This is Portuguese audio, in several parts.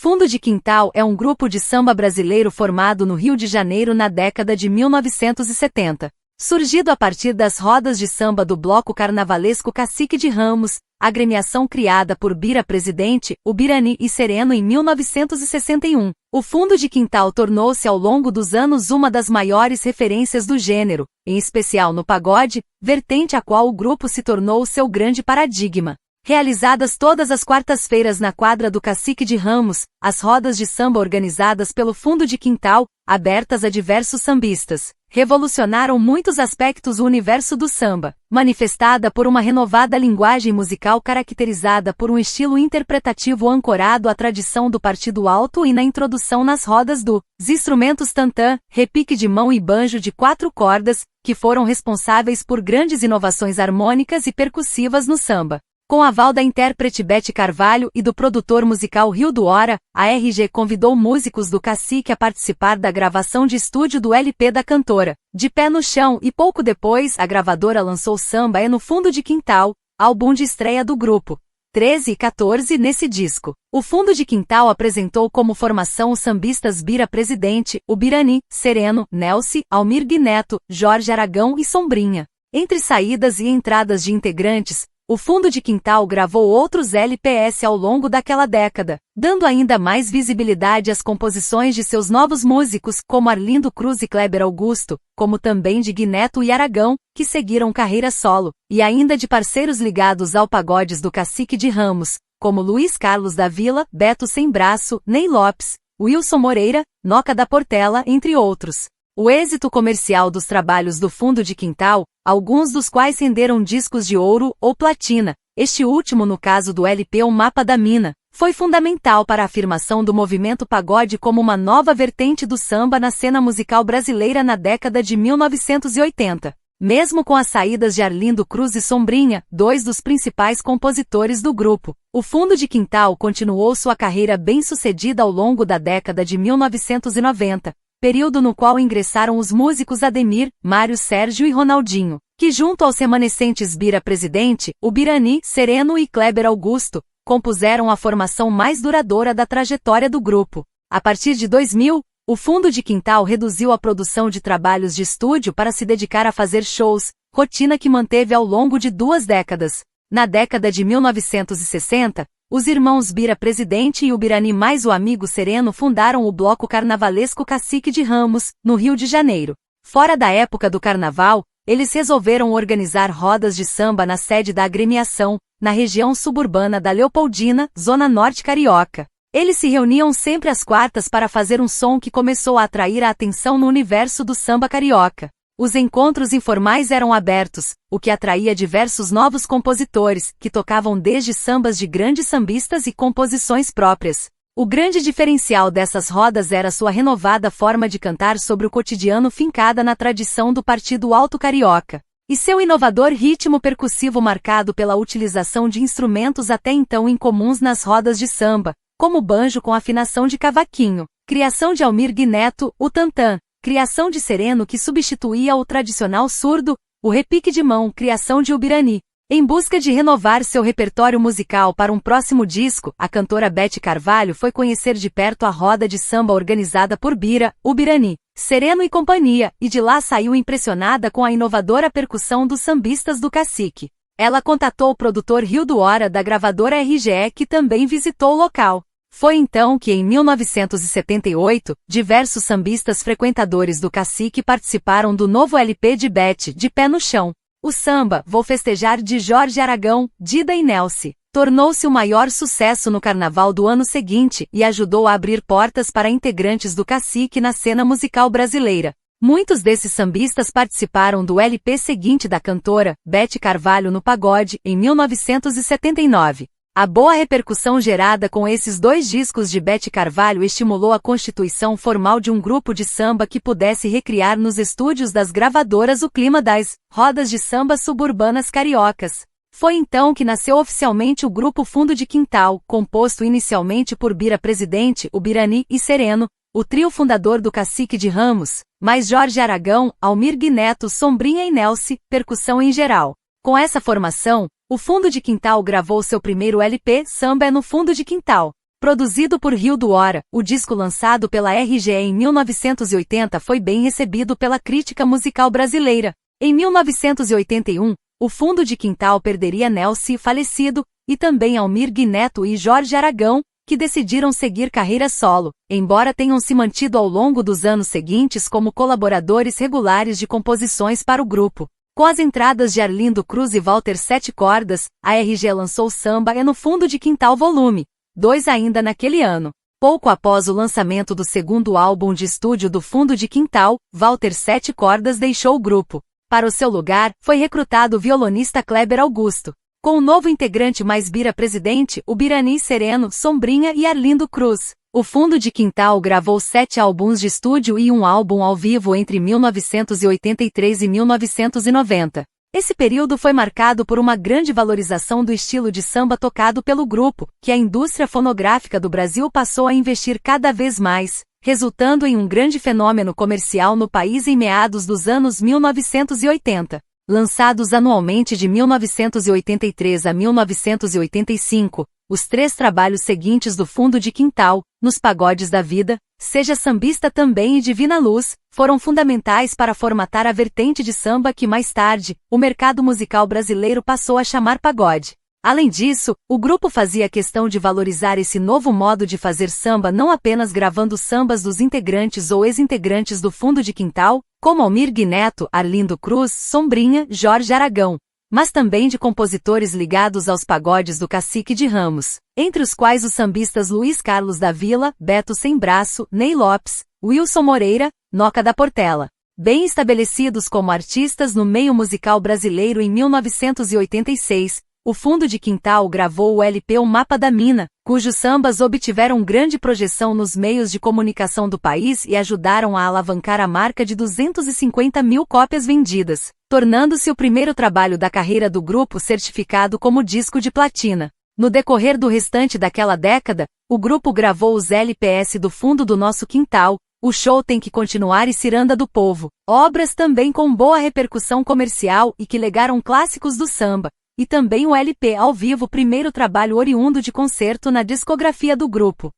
Fundo de Quintal é um grupo de samba brasileiro formado no Rio de Janeiro na década de 1970. Surgido a partir das rodas de samba do bloco carnavalesco Cacique de Ramos, agremiação criada por Bira Presidente, Ubirani e Sereno em 1961, o Fundo de Quintal tornou-se ao longo dos anos uma das maiores referências do gênero, em especial no pagode, vertente a qual o grupo se tornou seu grande paradigma. Realizadas todas as quartas-feiras na quadra do Cacique de Ramos, as rodas de samba organizadas pelo Fundo de Quintal, abertas a diversos sambistas, revolucionaram muitos aspectos do universo do samba, manifestada por uma renovada linguagem musical caracterizada por um estilo interpretativo ancorado à tradição do partido alto e na introdução nas rodas dos instrumentos tantã, repique de mão e banjo de 4 cordas, que foram responsáveis por grandes inovações harmônicas e percussivas no samba. Com aval da intérprete Bete Carvalho e do produtor musical Rio do Hora, a RG convidou músicos do Cacique a participar da gravação de estúdio do LP da cantora, De Pé no Chão, e pouco depois a gravadora lançou Samba é no Fundo de Quintal, álbum de estreia do grupo. 13 e 14 nesse disco. O Fundo de Quintal apresentou como formação os sambistas Bira Presidente, Ubirani, Sereno, Nelce, Almir Neto, Jorge Aragão e Sombrinha. Entre saídas e entradas de integrantes, o Fundo de Quintal gravou outros LPs ao longo daquela década, dando ainda mais visibilidade às composições de seus novos músicos, como Arlindo Cruz e Kleber Augusto, como também de Gui Neto e Aragão, que seguiram carreira solo, e ainda de parceiros ligados ao pagodes do Cacique de Ramos, como Luiz Carlos da Vila, Beto Sem Braço, Ney Lopes, Wilson Moreira, Noca da Portela, entre outros. O êxito comercial dos trabalhos do Fundo de Quintal, alguns dos quais renderam discos de ouro ou platina, este último no caso do LP O Mapa da Mina, foi fundamental para a afirmação do movimento pagode como uma nova vertente do samba na cena musical brasileira na década de 1980. Mesmo com as saídas de Arlindo Cruz e Sombrinha, 2 dos principais compositores do grupo, o Fundo de Quintal continuou sua carreira bem-sucedida ao longo da década de 1990. Período no qual ingressaram os músicos Ademir, Mário Sérgio e Ronaldinho, que junto aos remanescentes Bira Presidente, Ubirani, Sereno e Kleber Augusto, compuseram a formação mais duradoura da trajetória do grupo. A partir de 2000, o Fundo de Quintal reduziu a produção de trabalhos de estúdio para se dedicar a fazer shows, rotina que manteve ao longo de 2 décadas. Na década de 1960, os irmãos Bira Presidente e Ubirani mais o amigo Sereno fundaram o bloco carnavalesco Cacique de Ramos, no Rio de Janeiro. Fora da época do carnaval, eles resolveram organizar rodas de samba na sede da agremiação, na região suburbana da Leopoldina, zona norte carioca. Eles se reuniam sempre às quartas para fazer um som que começou a atrair a atenção no universo do samba carioca. Os encontros informais eram abertos, o que atraía diversos novos compositores, que tocavam desde sambas de grandes sambistas e composições próprias. O grande diferencial dessas rodas era sua renovada forma de cantar sobre o cotidiano fincada na tradição do partido alto carioca, e seu inovador ritmo percussivo marcado pela utilização de instrumentos até então incomuns nas rodas de samba, como o banjo com afinação de cavaquinho, criação de Almir Neto, o tantã, criação de Sereno que substituía o tradicional surdo, o repique de mão, criação de Ubirani. Em busca de renovar seu repertório musical para um próximo disco, a cantora Bete Carvalho foi conhecer de perto a roda de samba organizada por Bira, Ubirani, Sereno e companhia, e de lá saiu impressionada com a inovadora percussão dos sambistas do Cacique. Ela contatou o produtor Rio do Hora da gravadora RGE que também visitou o local. Foi então que em 1978, diversos sambistas frequentadores do Cacique participaram do novo LP de Bete, De Pé no Chão. O samba, Vou Festejar de Jorge Aragão, Dida e Nelce, tornou-se o maior sucesso no carnaval do ano seguinte e ajudou a abrir portas para integrantes do Cacique na cena musical brasileira. Muitos desses sambistas participaram do LP seguinte da cantora, Bete Carvalho no Pagode, em 1979. A boa repercussão gerada com esses 2 discos de Bete Carvalho estimulou a constituição formal de um grupo de samba que pudesse recriar nos estúdios das gravadoras o clima das rodas de samba suburbanas cariocas. Foi então que nasceu oficialmente o grupo Fundo de Quintal, composto inicialmente por Bira Presidente, Ubirani e Sereno, o trio fundador do Cacique de Ramos, mais Jorge Aragão, Almir Neto, Sombrinha e Nelce, percussão em geral. Com essa formação, o Fundo de Quintal gravou seu primeiro LP, Samba é no Fundo de Quintal. Produzido por Rio do Hora, o disco lançado pela RGE em 1980 foi bem recebido pela crítica musical brasileira. Em 1981, o Fundo de Quintal perderia Nelson, falecido, e também Almir Neto e Jorge Aragão, que decidiram seguir carreira solo, embora tenham se mantido ao longo dos anos seguintes como colaboradores regulares de composições para o grupo. Com as entradas de Arlindo Cruz e Walter Sete Cordas, a RG lançou Samba é no Fundo de Quintal Volume 2 ainda naquele ano. Pouco após o lançamento do segundo álbum de estúdio do Fundo de Quintal, Walter Sete Cordas deixou o grupo. Para o seu lugar, foi recrutado o violonista Kleber Augusto. Com o novo integrante mais Bira presidente, o Birani Sereno, Sombrinha e Arlindo Cruz. O Fundo de Quintal gravou 7 álbuns de estúdio e um álbum ao vivo entre 1983 e 1990. Esse período foi marcado por uma grande valorização do estilo de samba tocado pelo grupo, que a indústria fonográfica do Brasil passou a investir cada vez mais, resultando em um grande fenômeno comercial no país em meados dos anos 1980. Lançados anualmente de 1983 a 1985, os 3 trabalhos seguintes do Fundo de Quintal, Nos Pagodes da Vida, Seja Sambista Também e Divina Luz, foram fundamentais para formatar a vertente de samba que mais tarde, o mercado musical brasileiro passou a chamar pagode. Além disso, o grupo fazia questão de valorizar esse novo modo de fazer samba não apenas gravando sambas dos integrantes ou ex-integrantes do Fundo de Quintal, como Almir Neto, Arlindo Cruz, Sombrinha, Jorge Aragão, mas também de compositores ligados aos pagodes do Cacique de Ramos, entre os quais os sambistas Luiz Carlos da Vila, Beto Sem Braço, Ney Lopes, Wilson Moreira, Noca da Portela. Bem estabelecidos como artistas no meio musical brasileiro em 1986, o Fundo de Quintal gravou o LP O Mapa da Mina, cujos sambas obtiveram grande projeção nos meios de comunicação do país e ajudaram a alavancar a marca de 250 mil cópias vendidas, tornando-se o primeiro trabalho da carreira do grupo certificado como disco de platina. No decorrer do restante daquela década, o grupo gravou os LPS do Fundo do Nosso Quintal, O Show Tem Que Continuar e Ciranda do Povo, obras também com boa repercussão comercial e que legaram clássicos do samba. E também o LP ao vivo, primeiro trabalho oriundo de concerto na discografia do grupo.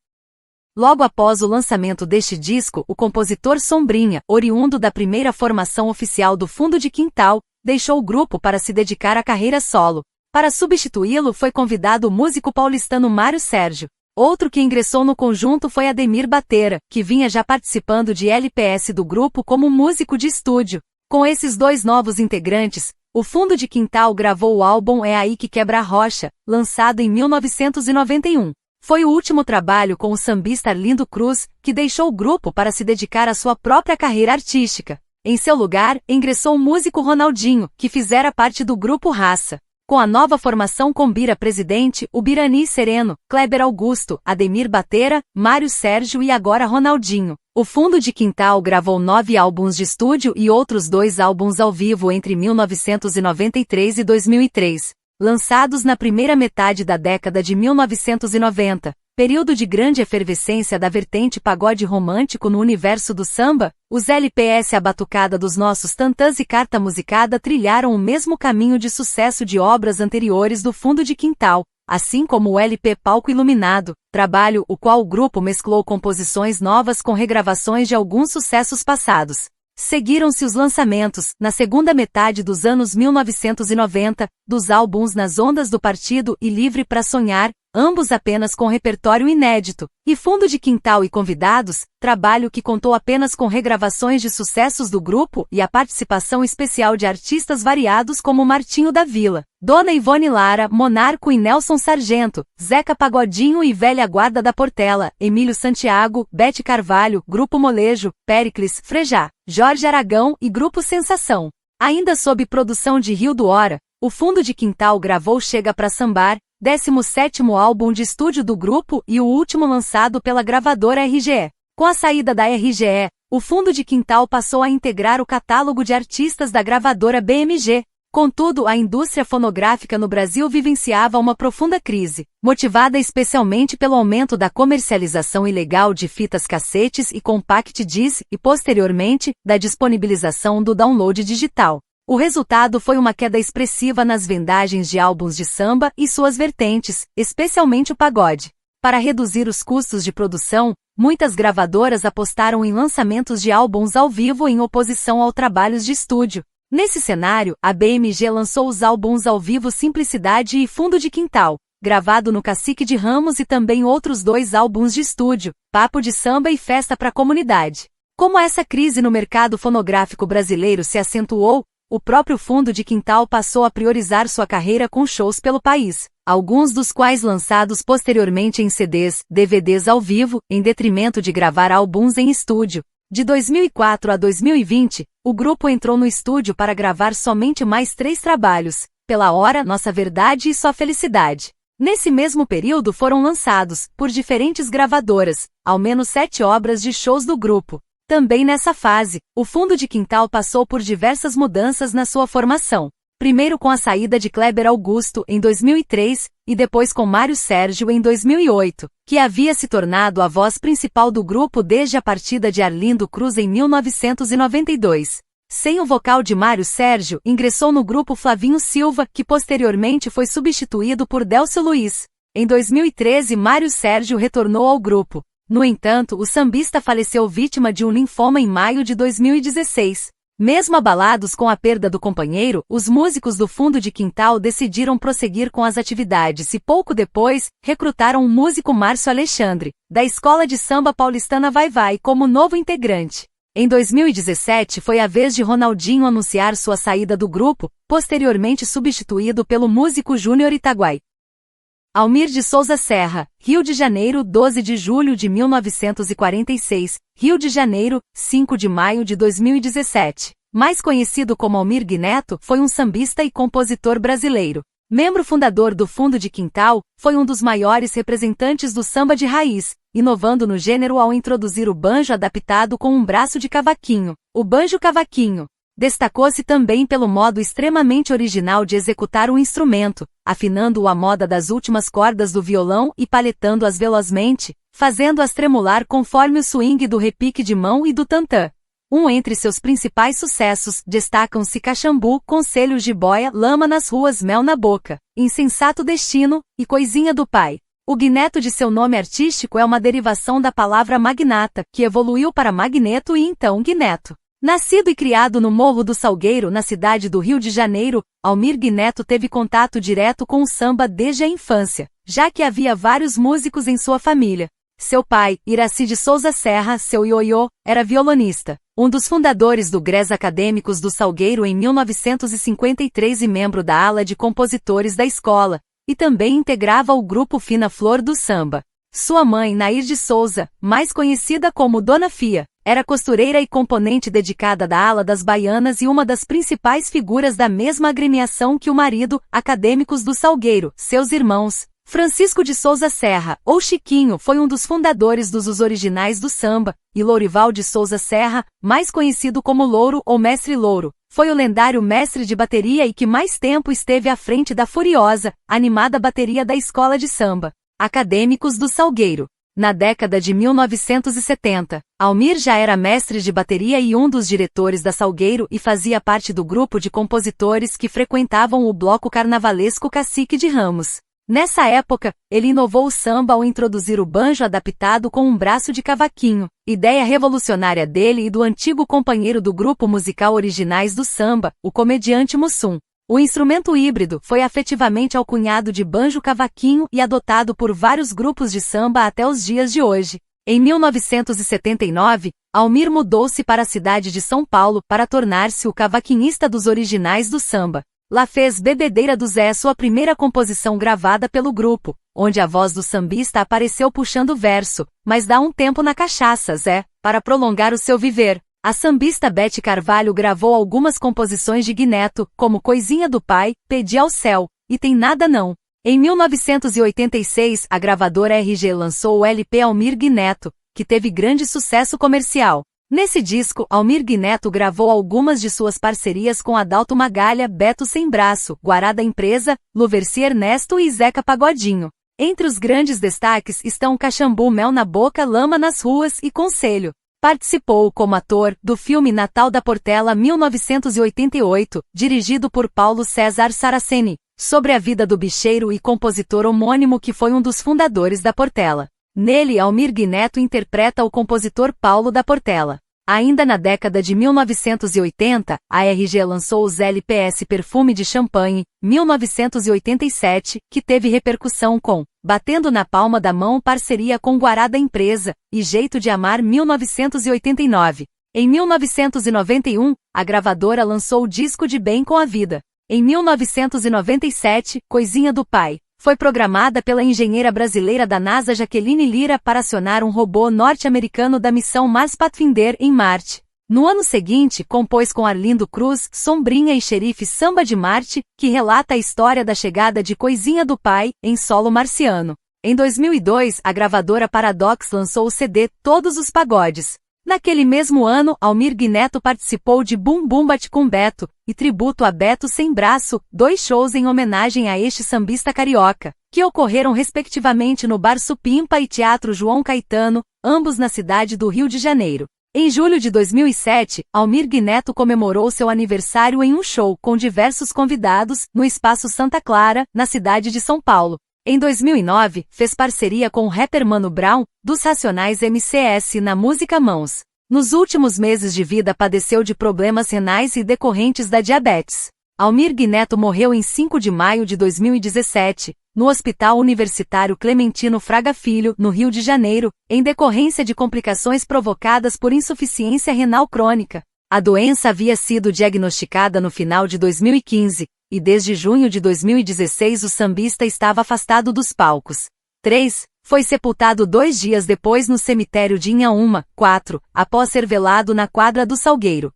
Logo após o lançamento deste disco, o compositor Sombrinha, oriundo da primeira formação oficial do Fundo de Quintal, deixou o grupo para se dedicar à carreira solo. Para substituí-lo foi convidado o músico paulistano Mário Sérgio. Outro que ingressou no conjunto foi Ademir Batera, que vinha já participando de LPS do grupo como músico de estúdio. Com esses 2 novos integrantes, o Fundo de Quintal gravou o álbum É Aí Que Quebra a Rocha, lançado em 1991. Foi o último trabalho com o sambista Arlindo Cruz, que deixou o grupo para se dedicar à sua própria carreira artística. Em seu lugar, ingressou o músico Ronaldinho, que fizera parte do grupo Raça. Com a nova formação com Bira presidente, o Birani Sereno, Kleber Augusto, Ademir Batera, Mário Sérgio e agora Ronaldinho. O Fundo de Quintal gravou 9 álbuns de estúdio e outros 2 álbuns ao vivo entre 1993 e 2003, lançados na primeira metade da década de 1990, período de grande efervescência da vertente pagode romântico no universo do samba. Os LPS A Batucada dos Nossos Tantãs e Carta Musicada trilharam o mesmo caminho de sucesso de obras anteriores do Fundo de Quintal, assim como o LP Palco Iluminado, trabalho o qual o grupo mesclou composições novas com regravações de alguns sucessos passados. Seguiram-se os lançamentos, na segunda metade dos anos 1990, dos álbuns Nas Ondas do Partido e Livre pra Sonhar, ambos apenas com repertório inédito, e Fundo de Quintal e Convidados, trabalho que contou apenas com regravações de sucessos do grupo e a participação especial de artistas variados como Martinho da Vila, Dona Ivone Lara, Monarco e Nelson Sargento, Zeca Pagodinho e Velha Guarda da Portela, Emílio Santiago, Bete Carvalho, Grupo Molejo, Péricles, Frejá, Jorge Aragão e Grupo Sensação. Ainda sob produção de Rio do Hora, o Fundo de Quintal gravou Chega Pra Sambar, 17º álbum de estúdio do grupo e o último lançado pela gravadora RGE. Com a saída da RGE, o Fundo de Quintal passou a integrar o catálogo de artistas da gravadora BMG. Contudo, a indústria fonográfica no Brasil vivenciava uma profunda crise, motivada especialmente pelo aumento da comercialização ilegal de fitas cassetes e compact disc e, posteriormente, da disponibilização do download digital. O resultado foi uma queda expressiva nas vendagens de álbuns de samba e suas vertentes, especialmente o pagode. Para reduzir os custos de produção, muitas gravadoras apostaram em lançamentos de álbuns ao vivo em oposição aos trabalhos de estúdio. Nesse cenário, a BMG lançou os álbuns ao vivo Simplicidade e Fundo de Quintal, gravado no Cacique de Ramos, e também outros 2 álbuns de estúdio, Papo de Samba e Festa pra Comunidade. Como essa crise no mercado fonográfico brasileiro se acentuou, o próprio Fundo de Quintal passou a priorizar sua carreira com shows pelo país, alguns dos quais lançados posteriormente em CDs, DVDs ao vivo, em detrimento de gravar álbuns em estúdio. De 2004 a 2020, o grupo entrou no estúdio para gravar somente mais 3 trabalhos, Pela Hora, Nossa Verdade e Só Felicidade. Nesse mesmo período foram lançados, por diferentes gravadoras, ao menos 7 obras de shows do grupo. Também nessa fase, o Fundo de Quintal passou por diversas mudanças na sua formação. Primeiro com a saída de Kleber Augusto em 2003, e depois com Mário Sérgio em 2008, que havia se tornado a voz principal do grupo desde a partida de Arlindo Cruz em 1992. Sem o vocal de Mário Sérgio, ingressou no grupo Flavinho Silva, que posteriormente foi substituído por Délcio Luiz. Em 2013, Mário Sérgio retornou ao grupo. No entanto, o sambista faleceu vítima de um linfoma em maio de 2016. Mesmo abalados com a perda do companheiro, os músicos do Fundo de Quintal decidiram prosseguir com as atividades e pouco depois, recrutaram o músico Márcio Alexandre, da Escola de Samba Paulistana Vai Vai, como novo integrante. Em 2017 foi a vez de Ronaldinho anunciar sua saída do grupo, posteriormente substituído pelo músico Júnior Itaguai. Almir de Souza Serra, Rio de Janeiro, 12 de julho de 1946, Rio de Janeiro, 5 de maio de 2017. Mais conhecido como Almir Guineto, foi um sambista e compositor brasileiro. Membro fundador do Fundo de Quintal, foi um dos maiores representantes do samba de raiz, inovando no gênero ao introduzir o banjo adaptado com um braço de cavaquinho, o banjo-cavaquinho. Destacou-se também pelo modo extremamente original de executar o instrumento, afinando-o à moda das últimas cordas do violão e paletando-as velozmente, fazendo-as tremular conforme o swing do repique de mão e do tantã. Entre seus principais sucessos, destacam-se Caxambu, Conselhos de Boia, Lama nas Ruas, Mel na Boca, Insensato Destino e Coisinha do Pai. O Guineto de seu nome artístico é uma derivação da palavra magnata, que evoluiu para Magneto e então Guineto. Nascido e criado no Morro do Salgueiro, na cidade do Rio de Janeiro, Almir Guineto teve contato direto com o samba desde a infância, já que havia vários músicos em sua família. Seu pai, Iraci de Souza Serra, seu ioiô, era violonista, um dos fundadores do Grés Acadêmicos do Salgueiro em 1953 e membro da ala de compositores da escola, e também integrava o grupo Fina Flor do Samba. Sua mãe, Nair de Souza, mais conhecida como Dona Fia, era costureira e componente dedicada da ala das baianas e uma das principais figuras da mesma agremiação que o marido, Acadêmicos do Salgueiro, seus irmãos. Francisco de Souza Serra, ou Chiquinho, foi um dos fundadores dos Os Originais do Samba, e Lourival de Souza Serra, mais conhecido como Louro ou Mestre Louro, foi o lendário mestre de bateria e que mais tempo esteve à frente da furiosa, animada bateria da Escola de Samba, Acadêmicos do Salgueiro. Na década de 1970, Almir já era mestre de bateria e um dos diretores da Salgueiro e fazia parte do grupo de compositores que frequentavam o bloco carnavalesco Cacique de Ramos. Nessa época, ele inovou o samba ao introduzir o banjo adaptado com um braço de cavaquinho, ideia revolucionária dele e do antigo companheiro do grupo musical Originais do Samba, o comediante Mussum. O instrumento híbrido foi afetivamente alcunhado de banjo-cavaquinho e adotado por vários grupos de samba até os dias de hoje. Em 1979, Almir mudou-se para a cidade de São Paulo para tornar-se o cavaquinista dos Originais do Samba. Lá fez Bebedeira do Zé, sua primeira composição gravada pelo grupo, onde a voz do sambista apareceu puxando verso, mas dá um tempo na cachaça, Zé, para prolongar o seu viver. A sambista Bete Carvalho gravou algumas composições de Guineto, como Coisinha do Pai, Pedi ao Céu, e Tem Nada Não. Em 1986, a gravadora RG lançou o LP Almir Guineto, que teve grande sucesso comercial. Nesse disco, Almir Guineto gravou algumas de suas parcerias com Adalto Magalha, Beto Sem Braço, Guará da Empresa, Luverci Ernesto e Zeca Pagodinho. Entre os grandes destaques estão Caxambu, Mel na Boca, Lama nas Ruas e Conselho. Participou como ator do filme Natal da Portela 1988, dirigido por Paulo César Saraceni. sobre a vida do bicheiro e compositor homônimo que foi um dos fundadores da Portela. Nele, Almir Neto interpreta o compositor Paulo da Portela. Ainda na década de 1980, a RG lançou os LPS Perfume de Champanhe, 1987, que teve repercussão com Batendo na Palma da Mão, parceria com Guará da Empresa, e Jeito de Amar, 1989. Em 1991, a gravadora lançou o disco De Bem com a Vida. Em 1997, Coisinha do Pai foi programada pela engenheira brasileira da NASA Jaqueline Lira para acionar um robô norte-americano da missão Mars Pathfinder em Marte. No ano seguinte, compôs com Arlindo Cruz, Sombrinha e Xerife Samba de Marte, que relata a história da chegada de Coisinha do Pai, em solo marciano. Em 2002, a gravadora Paradox lançou o CD Todos os Pagodes. Naquele mesmo ano, Almir Neto participou de Bum Bum Bate com Beto, e Tributo a Beto Sem Braço, 2 shows em homenagem a este sambista carioca, que ocorreram respectivamente no Bar Supimpa e Teatro João Caetano, ambos na cidade do Rio de Janeiro. Em julho de 2007, Almir Neto comemorou seu aniversário em um show com diversos convidados, no Espaço Santa Clara, na cidade de São Paulo. Em 2009, fez parceria com o rapper Mano Brown, dos Racionais MCS na música Mãos. Nos últimos meses de vida padeceu de problemas renais e decorrentes da diabetes. Almir Neto morreu em 5 de maio de 2017, no Hospital Universitário Clementino Fraga Filho, no Rio de Janeiro, em decorrência de complicações provocadas por insuficiência renal crônica. A doença havia sido diagnosticada no final de 2015, e desde junho de 2016 o sambista estava afastado dos palcos. 3. Foi sepultado 2 dias depois no cemitério de Inhaúma. 4. Após ser velado na quadra do Salgueiro.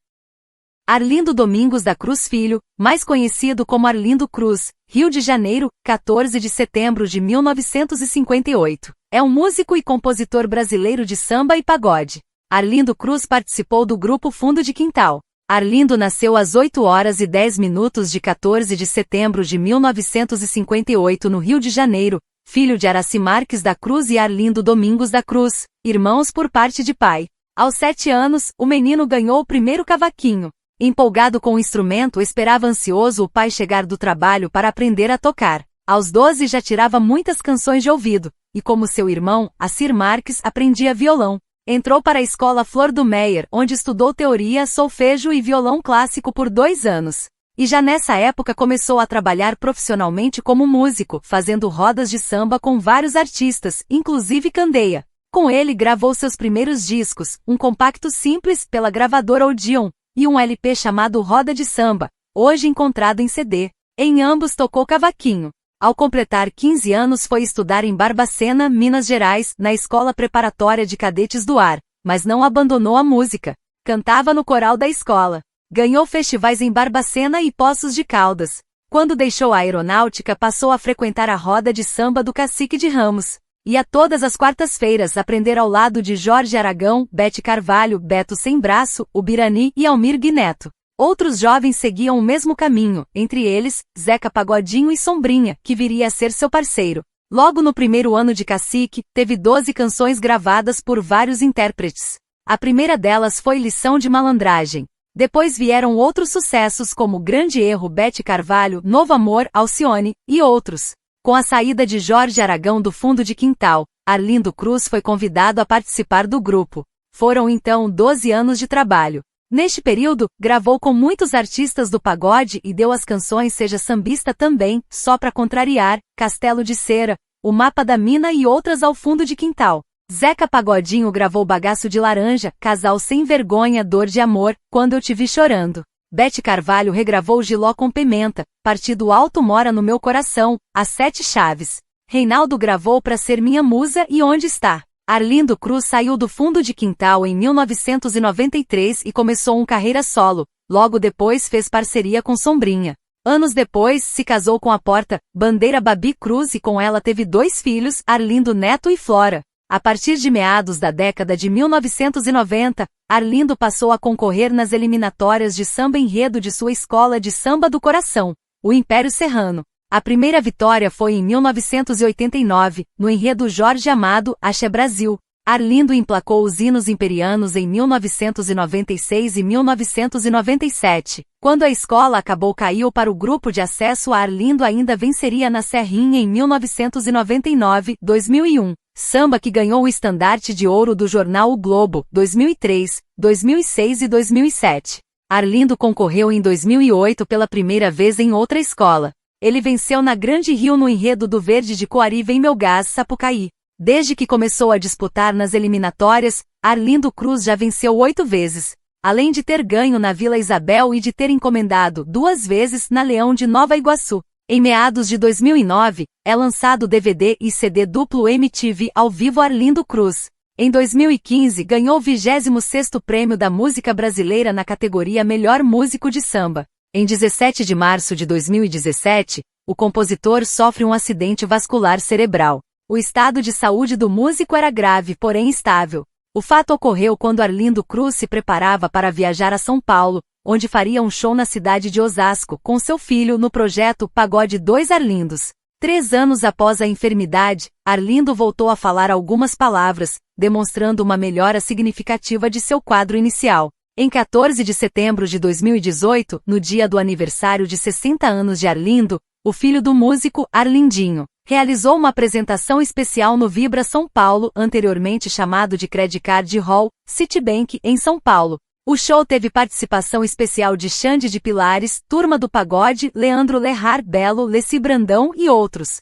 Arlindo Domingos da Cruz Filho, mais conhecido como Arlindo Cruz, Rio de Janeiro, 14 de setembro de 1958. É um músico e compositor brasileiro de samba e pagode. Arlindo Cruz participou do grupo Fundo de Quintal. Arlindo nasceu às 8h10 de 14 de setembro de 1958 no Rio de Janeiro, filho de Araci Marques da Cruz e Arlindo Domingos da Cruz, irmãos por parte de pai. Aos 7 anos, o menino ganhou o primeiro cavaquinho. Empolgado com o instrumento, esperava ansioso o pai chegar do trabalho para aprender a tocar. Aos 12 já tirava muitas canções de ouvido, e como seu irmão, Acir Marques, aprendia violão. Entrou para a escola Flor do Meyer, onde estudou teoria, solfejo e violão clássico por 2 anos. E já nessa época começou a trabalhar profissionalmente como músico, fazendo rodas de samba com vários artistas, inclusive Candeia. Com ele gravou seus primeiros discos, um compacto simples pela gravadora Odeon, e um LP chamado Roda de Samba, hoje encontrado em CD. Em ambos tocou cavaquinho. Ao completar 15 anos foi estudar em Barbacena, Minas Gerais, na Escola Preparatória de Cadetes do Ar, mas não abandonou a música. Cantava no coral da escola. Ganhou festivais em Barbacena e Poços de Caldas. Quando deixou a aeronáutica passou a frequentar a roda de samba do Cacique de Ramos. Ia todas as quartas-feiras aprender ao lado de Jorge Aragão, Bete Carvalho, Beto Sem Braço, Ubirani e Almir Neto. Outros jovens seguiam o mesmo caminho, entre eles, Zeca Pagodinho e Sombrinha, que viria a ser seu parceiro. Logo no primeiro ano de Cacique, teve 12 canções gravadas por vários intérpretes. A primeira delas foi Lição de Malandragem. Depois vieram outros sucessos como Grande Erro, Bete Carvalho, Novo Amor, Alcione, e outros. Com a saída de Jorge Aragão do Fundo de Quintal, Arlindo Cruz foi convidado a participar do grupo. Foram então 12 anos de trabalho. Neste período, gravou com muitos artistas do pagode e deu as canções Seja Sambista também, Só Pra Contrariar, Castelo de Cera, O Mapa da Mina e outras ao Fundo de Quintal. Zeca Pagodinho gravou Bagaço de Laranja, Casal Sem Vergonha, Dor de Amor, Quando Eu Te Vi Chorando. Bete Carvalho regravou Giló com Pimenta, Partido Alto Mora no Meu Coração, As 7 Chaves. Reinaldo gravou Pra Ser Minha Musa e Onde Está. Arlindo Cruz saiu do Fundo de Quintal em 1993 e começou uma carreira solo. Logo depois fez parceria com Sombrinha. Anos depois, se casou com a porta-bandeira Babi Cruz e com ela teve 2 filhos, Arlindo Neto e Flora. A partir de meados da década de 1990, Arlindo passou a concorrer nas eliminatórias de samba enredo de sua escola de samba do coração, o Império Serrano. A primeira vitória foi em 1989, no enredo Jorge Amado, Axé Brasil. Arlindo emplacou os hinos imperianos em 1996 e 1997. Quando a escola acabou, caiu para o grupo de acesso. Arlindo ainda venceria na Serrinha em 1999, 2001. Samba que ganhou o estandarte de ouro do jornal O Globo, 2003, 2006 e 2007. Arlindo concorreu em 2008 pela primeira vez em outra escola. Ele venceu na Grande Rio no enredo do Verde de Coari Vem Meu Gás, Sapucaí. Desde que começou a disputar nas eliminatórias, Arlindo Cruz já venceu 8 vezes. Além de ter ganho na Vila Isabel e de ter encomendado 2 vezes na Leão de Nova Iguaçu. Em meados de 2009, é lançado DVD e CD duplo MTV ao vivo Arlindo Cruz. Em 2015 ganhou o 26º Prêmio da Música Brasileira na categoria Melhor Músico de Samba. Em 17 de março de 2017, o compositor sofre um acidente vascular cerebral. O estado de saúde do músico era grave, porém estável. O fato ocorreu quando Arlindo Cruz se preparava para viajar a São Paulo, onde faria um show na cidade de Osasco com seu filho no projeto Pagode 2 Arlindos. 3 anos após a enfermidade, Arlindo voltou a falar algumas palavras, demonstrando uma melhora significativa de seu quadro inicial. Em 14 de setembro de 2018, no dia do aniversário de 60 anos de Arlindo, o filho do músico, Arlindinho, realizou uma apresentação especial no Vibra São Paulo, anteriormente chamado de Credit Card Hall, Citibank, em São Paulo. O show teve participação especial de Xande de Pilares, Turma do Pagode, Leandro Lerrar Belo, Leci Brandão e outros.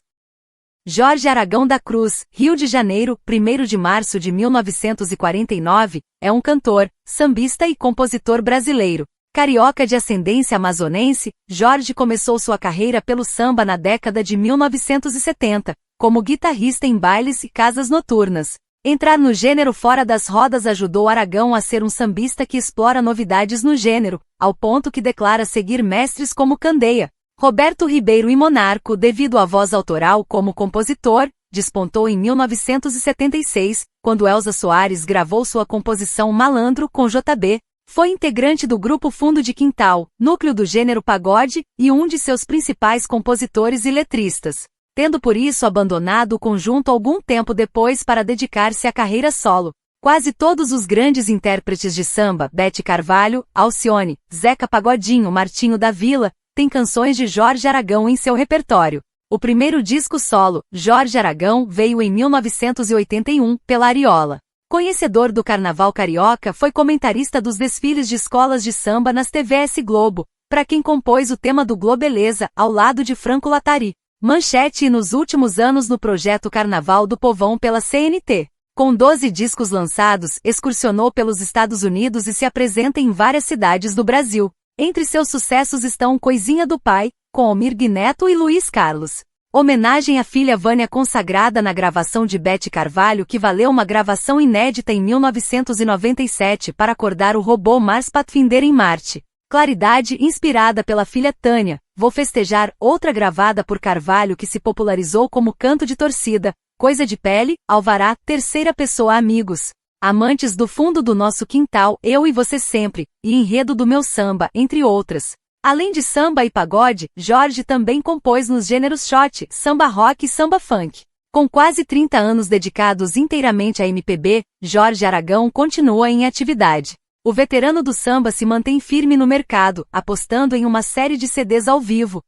Jorge Aragão da Cruz, Rio de Janeiro, 1º de março de 1949, é um cantor, sambista e compositor brasileiro. Carioca de ascendência amazonense, Jorge começou sua carreira pelo samba na década de 1970, como guitarrista em bailes e casas noturnas. Entrar no gênero fora das rodas ajudou Aragão a ser um sambista que explora novidades no gênero, ao ponto que declara seguir mestres como Candeia, Roberto Ribeiro e Monarco. Devido à voz autoral como compositor, despontou em 1976, quando Elza Soares gravou sua composição Malandro com JB. Foi integrante do grupo Fundo de Quintal, núcleo do gênero pagode, e um de seus principais compositores e letristas, tendo por isso abandonado o conjunto algum tempo depois para dedicar-se à carreira solo. Quase todos os grandes intérpretes de samba, Bete Carvalho, Alcione, Zeca Pagodinho, Martinho da Vila, têm canções de Jorge Aragão em seu repertório. O primeiro disco solo, Jorge Aragão, veio em 1981, pela Ariola. Conhecedor do carnaval carioca, foi comentarista dos desfiles de escolas de samba nas TVS Globo, para quem compôs o tema do Globeleza, ao lado de Franco Latari. Manchete e nos últimos anos no projeto Carnaval do Povão pela CNT. Com 12 discos lançados, excursionou pelos Estados Unidos e se apresenta em várias cidades do Brasil. Entre seus sucessos estão Coisinha do Pai, com Almir Neto e Luiz Carlos. Homenagem à filha Vânia consagrada na gravação de Bete Carvalho, que valeu uma gravação inédita em 1997 para acordar o robô Mars Pathfinder em Marte. Claridade, inspirada pela filha Tânia, Vou Festejar, outra gravada por Carvalho que se popularizou como Canto de Torcida, Coisa de Pele, Alvará, Terceira Pessoa Amigos, Amantes do Fundo do Nosso Quintal, Eu e Você Sempre, e Enredo do Meu Samba, entre outras. Além de samba e pagode, Jorge também compôs nos gêneros shot, samba rock e samba funk. Com quase 30 anos dedicados inteiramente à MPB, Jorge Aragão continua em atividade. O veterano do samba se mantém firme no mercado, apostando em uma série de CDs ao vivo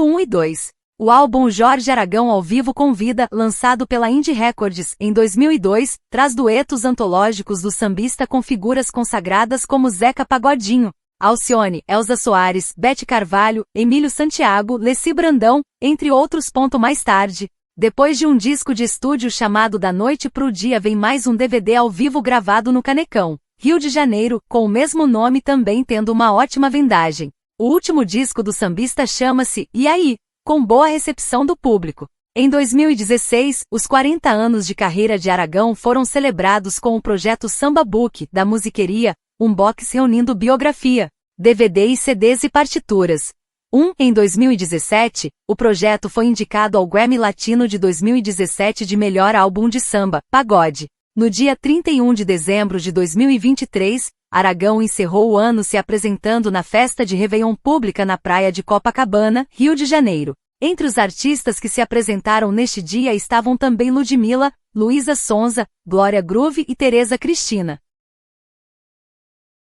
1 e 2. O álbum Jorge Aragão ao Vivo Convida, lançado pela Indie Records em 2002, traz duetos antológicos do sambista com figuras consagradas como Zeca Pagodinho, Alcione, Elza Soares, Bete Carvalho, Emílio Santiago, Leci Brandão, entre outros. Mais tarde, depois de um disco de estúdio chamado Da Noite pro Dia, vem mais um DVD ao vivo gravado no Canecão, Rio de Janeiro, com o mesmo nome, também tendo uma ótima vendagem. O último disco do sambista chama-se E Aí?, com boa recepção do público. Em 2016, os 40 anos de carreira de Aragão foram celebrados com o projeto Samba Book, da Musiqueria, um box reunindo biografia, DVD e CDs e partituras. Em 2017, o projeto foi indicado ao Grammy Latino de 2017 de melhor álbum de samba, pagode. No dia 31 de dezembro de 2023, Aragão encerrou o ano se apresentando na festa de Réveillon pública na praia de Copacabana, Rio de Janeiro. Entre os artistas que se apresentaram neste dia estavam também Ludmilla, Luísa Sonza, Glória Groove e Tereza Cristina.